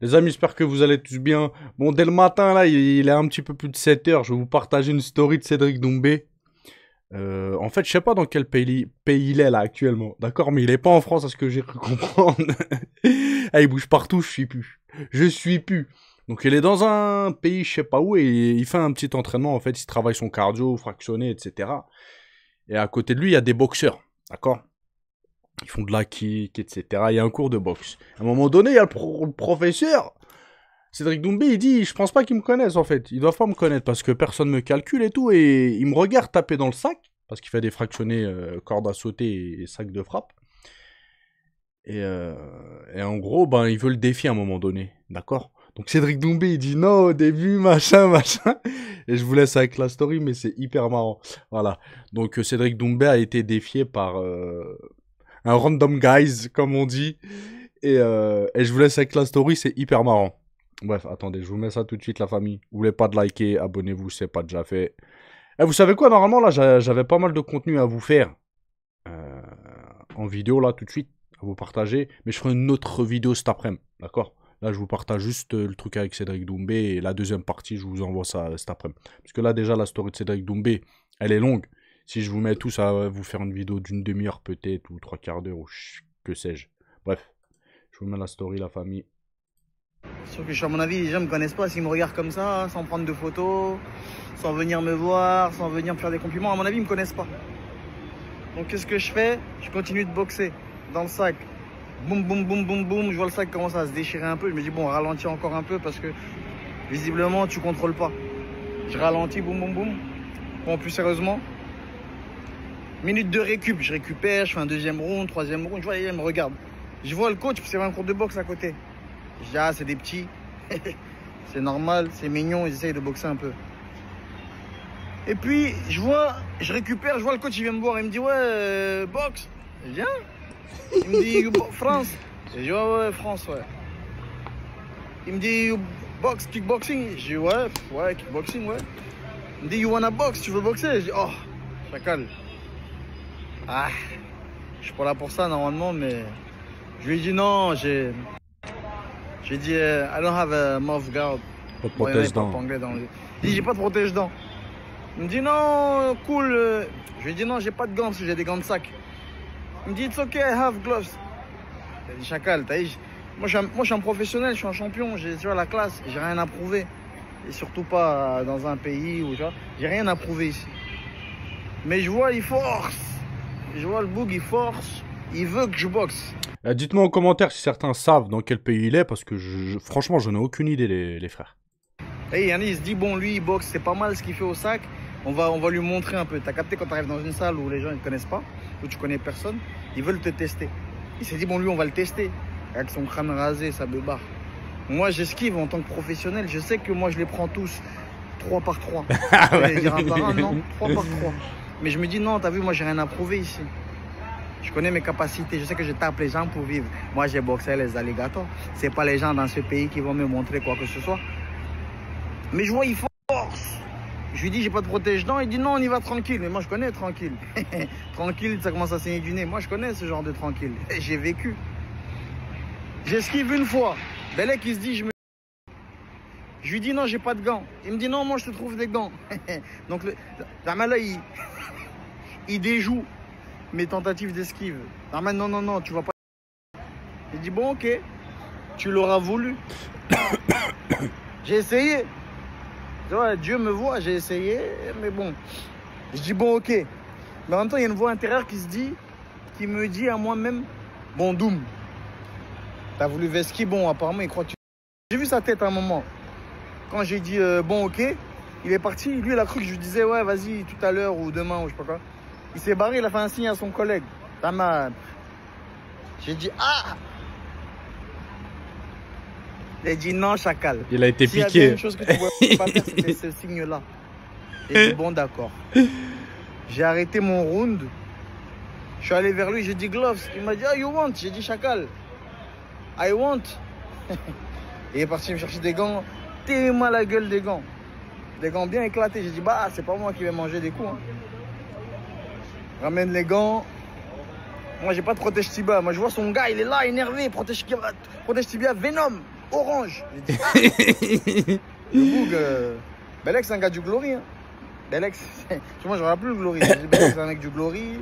Les amis, j'espère que vous allez tous bien. Bon, dès le matin, là, il est un petit peu plus de 7 heures. Je vais vous partager une story de Cédric Doumbé. En fait, je sais pas dans quel pays il est là actuellement, d'accord? Mais il est pas en France, à ce que j'ai cru comprendre. Ah, il bouge partout, je suis plus. Je suis plus. Donc il est dans un pays, je sais pas où, et il fait un petit entraînement. En fait, il travaille son cardio, fractionné, etc. Et à côté de lui, il y a des boxeurs, d'accord? Ils font de la kick, etc. Il y a un cours de boxe. À un moment donné, il y a le professeur. Cédric Doumbé, il dit, je pense pas qu'ils me connaissent en fait. Ils doivent pas me connaître parce que personne me calcule et tout. Et il me regarde taper dans le sac parce qu'il fait des fractionnés cordes à sauter et sacs de frappe. Et en gros, ben, il veut le défier à un moment donné, d'accord? Donc Cédric Doumbé, il dit non au début, machin, machin. Et je vous laisse avec la story, mais c'est hyper marrant. Voilà. Donc Cédric Doumbé a été défié par un random guys, comme on dit. Et je vous laisse avec la story, c'est hyper marrant. Bref, attendez, je vous mets ça tout de suite, la famille. Vous voulez pas de liker, abonnez-vous, c'est pas déjà fait. Et vous savez quoi, normalement, là, j'avais pas mal de contenu à vous faire. euh, En vidéo, là, tout de suite, à vous partager. Mais je ferai une autre vidéo cet après-midi, d'accord? Là, je vous partage juste le truc avec Cédric Doumbé. Et la deuxième partie, je vous envoie ça cet après-midi. Parce que là, déjà, la story de Cédric Doumbé, elle est longue. Si je vous mets tout, ça va vous faire une vidéo d'une demi-heure peut-être, ou trois quarts d'heure, ou que sais-je. Bref, je vous mets la story, la famille. Sauf que, à mon avis, les gens me connaissent pas s'ils me regardent comme ça, sans prendre de photos, sans venir me voir, sans venir me faire des compliments. À mon avis, ils me connaissent pas. Donc, qu'est-ce que je fais? Je continue de boxer dans le sac. Boum, boum, boum, boum, boum. Je vois le sac commencer à se déchirer un peu. Je me dis, bon, ralentis encore un peu parce que visiblement, tu contrôles pas. Je ralentis, boum, boum, boum. Bon, plus sérieusement, minute de récup. Je récupère, je fais un deuxième round, troisième round. Je vois, les gens me regardent. Je vois le coach, parce qu'il y avait un cours de boxe à côté. Je dis, ah, c'est des petits. C'est normal, c'est mignon, ils essayent de boxer un peu. Et puis, je récupère, je vois le coach, il vient me voir, il me dit, ouais, boxe. Je dis, hein? Il me dit, France. Je dis, ouais, ouais, France, ouais. Il me dit, boxe, kickboxing. Je dis, ouais, ouais, kickboxing, ouais. Il me dit, you wanna box, tu veux boxer? Je dis, oh, chacal. Ah, je suis pas là pour ça normalement, mais je lui ai dit non, j'ai dit, I don't have a mouth guard. Pas de Bon, il y en a pas protège-dents. anglais dans le... Il dit, j'ai pas de protège-dents. Il me dit, non, cool. Je lui ai dit, non, j'ai pas de gants parce que j'ai des gants de sac. Il me dit, it's okay, I have gloves. J'ai dit, chacal, t'as dit, moi, je suis un professionnel, je suis un champion, j'ai, tu vois, la classe, j'ai rien à prouver. Et surtout pas dans un pays où, tu vois, j'ai rien à prouver ici. Mais je vois, il force. Je vois le boug, il force. Il veut que je boxe. Dites-moi en commentaire si certains savent dans quel pays il est, parce que franchement, je n'ai aucune idée, les frères. Et Yannis, il se dit, bon, lui, il boxe, c'est pas mal ce qu'il fait au sac. On va lui montrer un peu. T'as capté quand tu arrives dans une salle où les gens ne te connaissent pas, où tu connais personne, ils veulent te tester. Il s'est dit, bon, lui, on va le tester. Avec son crâne rasé, sa beubare. Moi, j'esquive en tant que professionnel. Je sais que moi, je les prends tous 3 par 3. Je vais dire un par un, non, 3 par 3. Mais je me dis, non, t'as vu, moi, j'ai rien à prouver ici. Je connais mes capacités, je sais que je tape les gens pour vivre. Moi, j'ai boxé les alligators. C'est pas les gens dans ce pays qui vont me montrer quoi que ce soit. Mais je vois, il force. Je lui dis, j'ai pas de protège-dents. Il dit, non, on y va tranquille. Mais moi, je connais tranquille. Tranquille, ça commence à saigner du nez. Moi, je connais ce genre de tranquille. J'ai vécu. J'esquive une fois. Belek, il se dit, je lui dis, non, j'ai pas de gants. Il me dit, non, moi, je te trouve des gants. Donc, là, il déjoue mes tentatives d'esquive. Normal, non, non, non, tu vas pas. Il dit, bon, ok, tu l'auras voulu. J'ai essayé. Ouais, Dieu me voit, j'ai essayé, mais bon. Je dis, bon, ok. Mais en même temps, il y a une voix intérieure qui me dit à moi-même, bon, Doum, t'as voulu Veski, bon, apparemment, il croit que tu... J'ai vu sa tête à un moment. Quand j'ai dit, bon, ok, il est parti. Lui, il a cru que je lui disais, ouais, vas-y, tout à l'heure ou demain ou je sais pas quoi. Il s'est barré, il a fait un signe à son collègue. Tamad. J'ai dit, ah! Il a dit, non, chacal. Il a été S'il y piqué. avait une chose que tu ne pouvais pas faire, c'était ce signe-là. J'ai dit, bon, d'accord. J'ai arrêté mon round. Je suis allé vers lui, j'ai dit, gloves. Il m'a dit, ah, you want? J'ai dit, chacal. I want. Il est parti me chercher des gants. Tellement la gueule des gants. Des gants bien éclatés. J'ai dit, bah, c'est pas moi qui vais manger des coups. Hein. Ramène les gants. Moi, j'ai pas de protège tibia. Moi, je vois son gars, il est là, énervé. Protège tibia, Venom. Orange. J'ai dit, le Boug, Belek, c'est un gars du Glory. Hein. Belek, moi, je ne plus le Glory. J'ai dit, Belek, c'est un mec du Glory,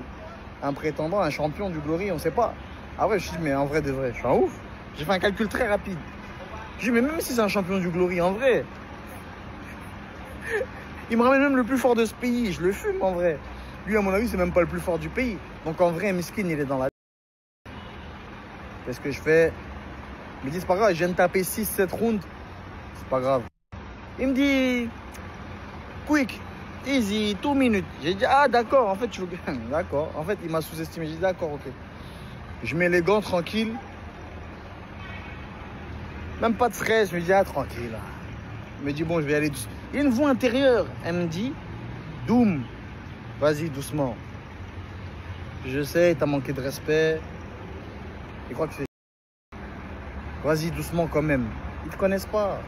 un prétendant, un champion du Glory, on ne sait pas. Ah ouais, je suis dit, mais en vrai de vrai, je suis un ouf. J'ai fait un calcul très rapide. Je dis, mais même si c'est un champion du Glory, en vrai, il me ramène même le plus fort de ce pays. Je le fume, en vrai. Lui, à mon avis, c'est même pas le plus fort du pays. Donc, en vrai, Miskin, il est dans la... Qu'est-ce que je fais? Il me dit, c'est pas grave, je viens de taper 6-7 rounds. C'est pas grave. Il me dit, quick, easy, 2 minutes. J'ai dit, ah, d'accord, en fait, tu veux... D'accord. En fait, il m'a sous-estimé. J'ai dit, d'accord, ok. Je mets les gants tranquille. Même pas de stress. Je me dis, ah, tranquille. Là. Il me dit, bon, je vais aller doucement. Il y a une voix intérieure. Elle me dit, Doom, vas-y, doucement. Je sais, t'as manqué de respect. Il croit que c'est... Vas-y, doucement quand même. Ils te connaissent pas.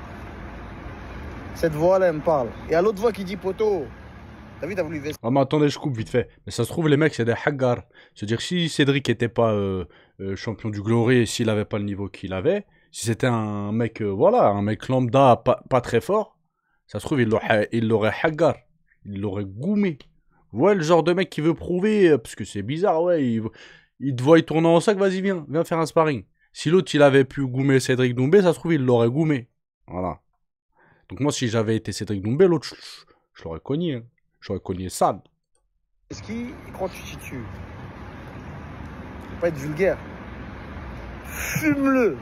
Cette voix-là, elle me parle. Et à l'autre voix qui dit, poteau, t'as vu, t'as voulu vester. Ah, mais attendez, je coupe vite fait. Mais ça se trouve, les mecs, c'est des haggars. C'est-à-dire, si Cédric était pas champion du Glory et s'il avait pas le niveau qu'il avait, si c'était un mec, voilà, un mec lambda, pas très fort, ça se trouve, il l'aurait haggar. Il l'aurait goumé. Ouais, le genre de mec qui veut prouver, parce que c'est bizarre, ouais, il te voit, il tourne en sac, vas-y, viens faire un sparring. Si l'autre, il avait pu goumer Cédric Doumbé, ça se trouve, il l'aurait goumé. Voilà. Donc moi, si j'avais été Cédric Doumbé, l'autre, je l'aurais cogné. Hein. J'aurais cogné sale. Est-ce qu'il croit que tu t'y tues? Faut pas être vulgaire. Fume-le.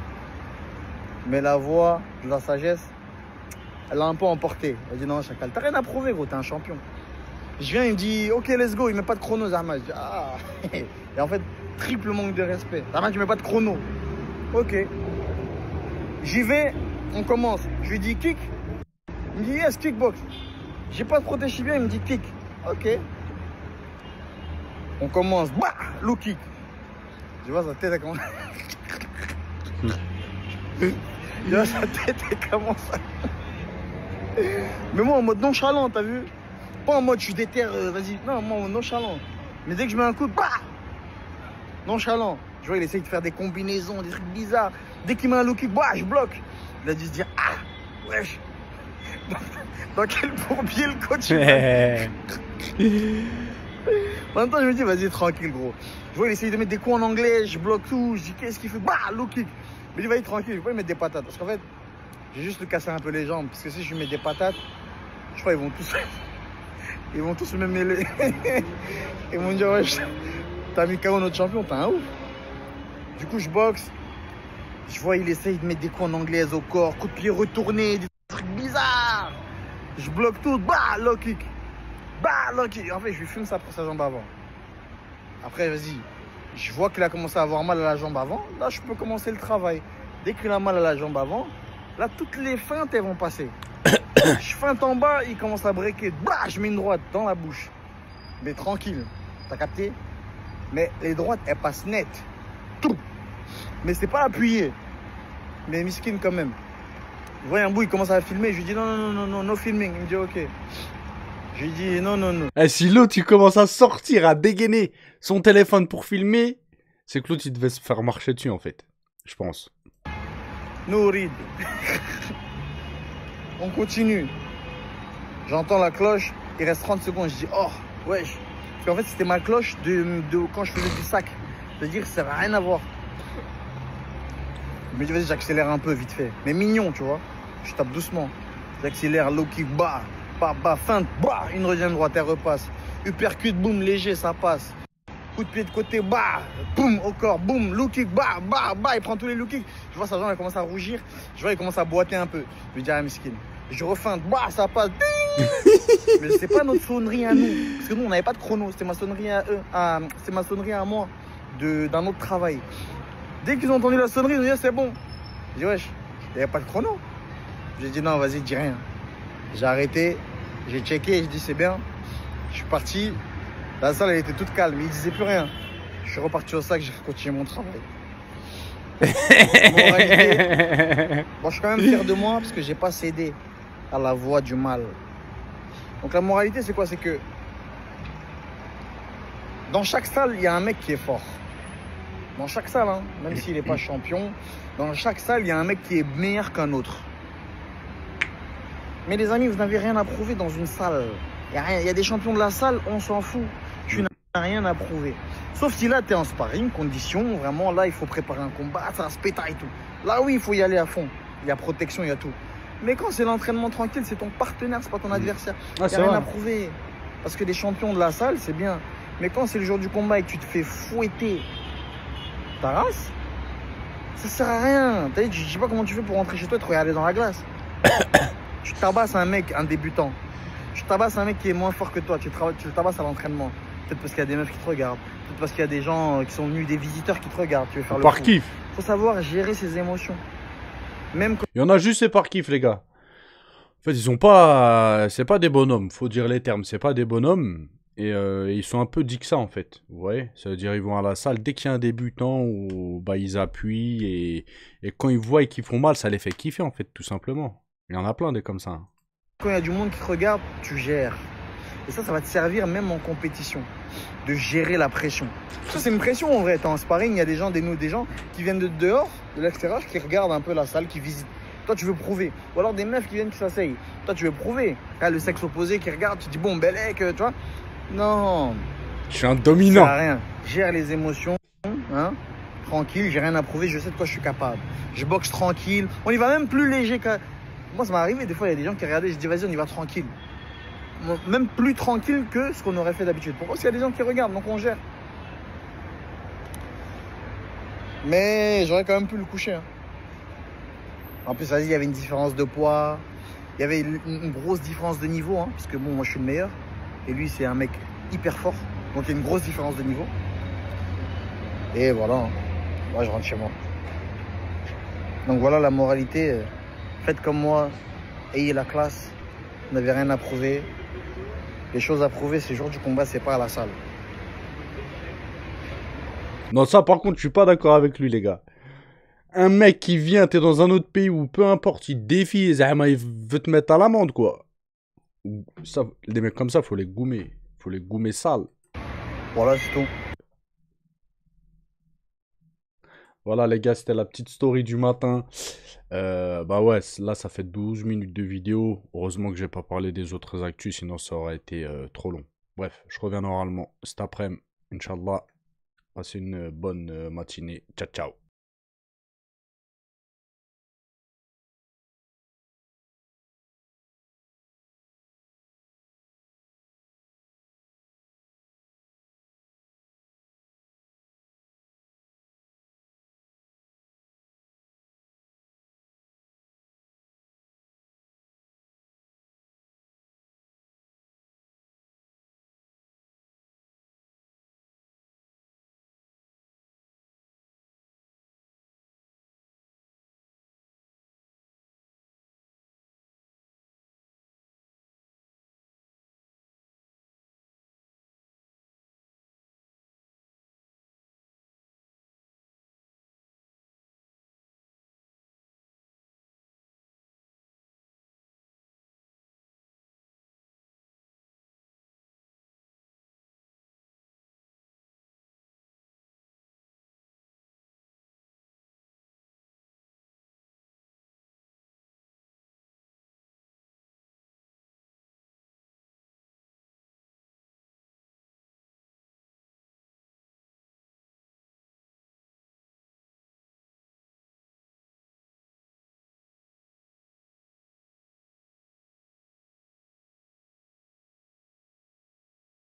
Mais la voix de la sagesse, elle a un peu emporté. Elle dit non, Chacal, t'as rien à prouver, gros, t'es un champion. Je viens, il me dit, ok, let's go, il met pas de chrono, Zahma. Je dis, ah. Et en fait, triple manque de respect. Zahma, tu mets pas de chrono. Ok. J'y vais, on commence. Je lui dis kick. Il me dit yes, kickbox. J'ai pas de protège bien, il me dit kick. Ok. On commence. Bah, low kick. Je vois sa tête, elle commence. Je vois sa tête, elle commence. Mais moi, en mode nonchalant, t'as vu? Pas en mode je suis déter, vas-y. Non, moi, en mode nonchalant. Mais dès que je mets un coup, bah, nonchalant. Je vois, il essaye de faire des combinaisons, des trucs bizarres. Dès qu'il met un low kick, bah, je bloque. Il a dû se dire, ah, wesh. Dans quel bourbier le coach? En même temps, je me dis, vas-y, tranquille, gros. Je vois, il essaye de mettre des coups en anglais, je bloque tout. Je dis, qu'est-ce qu'il fait? Bah, low kick. Mais il va être tranquille, je vais pas lui mettre des patates. Parce qu'en fait, j'ai juste lui casser un peu les jambes. Parce que si je lui mets des patates, je crois qu'ils vont tous me mêler. Ils vont me dire, ouais, t'as mis KO notre champion, t'es un ouf. Du coup, je boxe. Je vois, il essaye de mettre des coups en anglaise au corps, coup de pied retourné, des trucs bizarres. Je bloque tout, bah, low kick. Bah, low kick. En fait, je lui fume ça pour sa jambe avant. Après, vas-y. Je vois qu'il a commencé à avoir mal à la jambe avant. Là, je peux commencer le travail. Dès qu'il a mal à la jambe avant, là, toutes les feintes, elles vont passer. Je feinte en bas, il commence à breaker. Bah, je mets une droite dans la bouche. Mais tranquille. T'as capté? Mais les droites, elles passent net. Tout. Mais c'est pas appuyé. Mais miskin quand même. Je vois un bout, il commence à filmer. Je lui dis non, no filming. Il me dit ok. Je lui dis non. Eh, si l'autre, il commence à sortir, à dégainer son téléphone pour filmer, c'est que l'autre, il devait se faire marcher dessus, en fait. Je pense. No read. On continue. J'entends la cloche. Il reste 30 secondes. Je dis oh, wesh. Parce qu'en fait, c'était ma cloche de quand je faisais du sac. C'est-à-dire, ça n'a rien à voir. Je me dis, vas-y, j'accélère un peu vite fait. Mais mignon, tu vois. Je tape doucement. J'accélère, low kick, bah, feinte, bah, une deuxième droite, elle repasse. Uppercut, boum, léger, ça passe. Coup de pied de côté, bah, boum, au corps, boum, low kick, bah, il prend tous les low kicks. Je vois sa jambe, elle commence à rougir. Je vois, il commence à boiter un peu. Je lui dis, ah, miskin. Je refeinte, bah, ça passe. Mais c'est pas notre sonnerie à nous. Parce que nous, on n'avait pas de chrono. C'était ma sonnerie à eux. C'était ma sonnerie à moi. D'un autre travail. Dès qu'ils ont entendu la sonnerie, ils ont dit, c'est bon. J'ai dit, wesh, il n'y avait pas de chrono. J'ai dit, non, vas-y, dis rien. J'ai arrêté, j'ai checké, j'ai dit, c'est bien. Je suis parti. La salle, elle était toute calme. Ils disaient plus rien. Je suis reparti au sac, j'ai continué mon travail. Moralité, bon, je suis quand même fier de moi parce que j'ai pas cédé à la voix du mal. Donc la moralité, c'est quoi? C'est que dans chaque salle, il y a un mec qui est fort. Dans chaque salle, hein, même s'il n'est pas champion, dans chaque salle, il y a un mec qui est meilleur qu'un autre. Mais les amis, vous n'avez rien à prouver dans une salle. Il y a des champions de la salle, on s'en fout. Tu n'as rien à prouver. Sauf si là, tu es en sparring, condition, vraiment, là, il faut préparer un combat, ça se péta et tout. Là, oui, il faut y aller à fond. Il y a protection, il y a tout. Mais quand c'est l'entraînement tranquille, c'est ton partenaire, c'est pas ton adversaire. Il n'y a rien à prouver. Parce que les champions de la salle, c'est bien. Mais quand c'est le jour du combat et que tu te fais fouetter ta race, ça sert à rien. Je sais pas comment tu fais pour rentrer chez toi et te regarder dans la glace. Tu tabasses un mec, un débutant. Tu tabasses un mec qui est moins fort que toi. Tu le tabasses à l'entraînement. Peut-être parce qu'il y a des meufs qui te regardent. Peut-être parce qu'il y a des gens qui sont venus, des visiteurs qui te regardent. Tu veux faire le par kiff. Faut savoir gérer ses émotions. Même quand... Il y en a juste, c'est par kiff, les gars. En fait, ils sont pas... C'est pas des bonhommes, faut dire les termes. C'est pas des bonhommes. Et ils sont un peu dits que ça, en fait. Vous voyez? Ça veut dire ils vont à la salle. Dès qu'il y a un débutant, bah, ils appuient. Et quand ils voient et qu'ils font mal, ça les fait kiffer, en fait, tout simplement. Il y en a plein des comme ça. Quand il y a du monde qui te regarde, tu gères. Et ça va te servir même en compétition. De gérer la pression. Ça, c'est une pression, en vrai. T'es en sparring, il y a des gens qui viennent de dehors, de l'extérieur, qui regardent un peu la salle, qui visitent. Toi, tu veux prouver. Ou alors des meufs qui viennent, qui s'asseyent. Toi, tu veux prouver. Là, le sexe opposé qui regarde, tu te dis, bon, Bellec, tu vois. Non. Je suis un dominant. Ça sert à rien. Gère les émotions, hein. Tranquille, j'ai rien à prouver, je sais de quoi je suis capable. Je boxe tranquille. On y va même plus léger qu'à... Moi, ça m'est arrivé, des fois, il y a des gens qui regardaient, je dis, vas-y, on y va tranquille. Même plus tranquille que ce qu'on aurait fait d'habitude. Pourquoi? Parce qu'il y a des gens qui regardent, donc on gère. Mais j'aurais quand même pu le coucher. Hein. En plus, vas-y, il y avait une différence de poids. Il y avait une grosse différence de niveau, hein, parce que bon, moi, je suis le meilleur. Et lui, c'est un mec hyper fort. Donc, il y a une grosse différence de niveau. Et voilà. Moi, je rentre chez moi. Donc, voilà la moralité. Faites comme moi. Ayez la classe. Vous n'avez rien à prouver. Les choses à prouver, c'est le jour du combat, c'est pas à la salle. Non, ça, par contre, je suis pas d'accord avec lui, les gars. Un mec qui vient, t'es dans un autre pays où peu importe, il te défie, il veut te mettre à l'amende, quoi. Ça, des mecs comme ça, faut les goumer. Faut les goumer sales. Voilà, c'est tout. Voilà, les gars, c'était la petite story du matin. Bah ouais, là, ça fait 12 minutes de vidéo. Heureusement que j'ai pas parlé des autres actus, sinon ça aurait été trop long. Bref, je reviens normalement cet après-midi, Inch'Allah. Passez une bonne matinée. Ciao, ciao.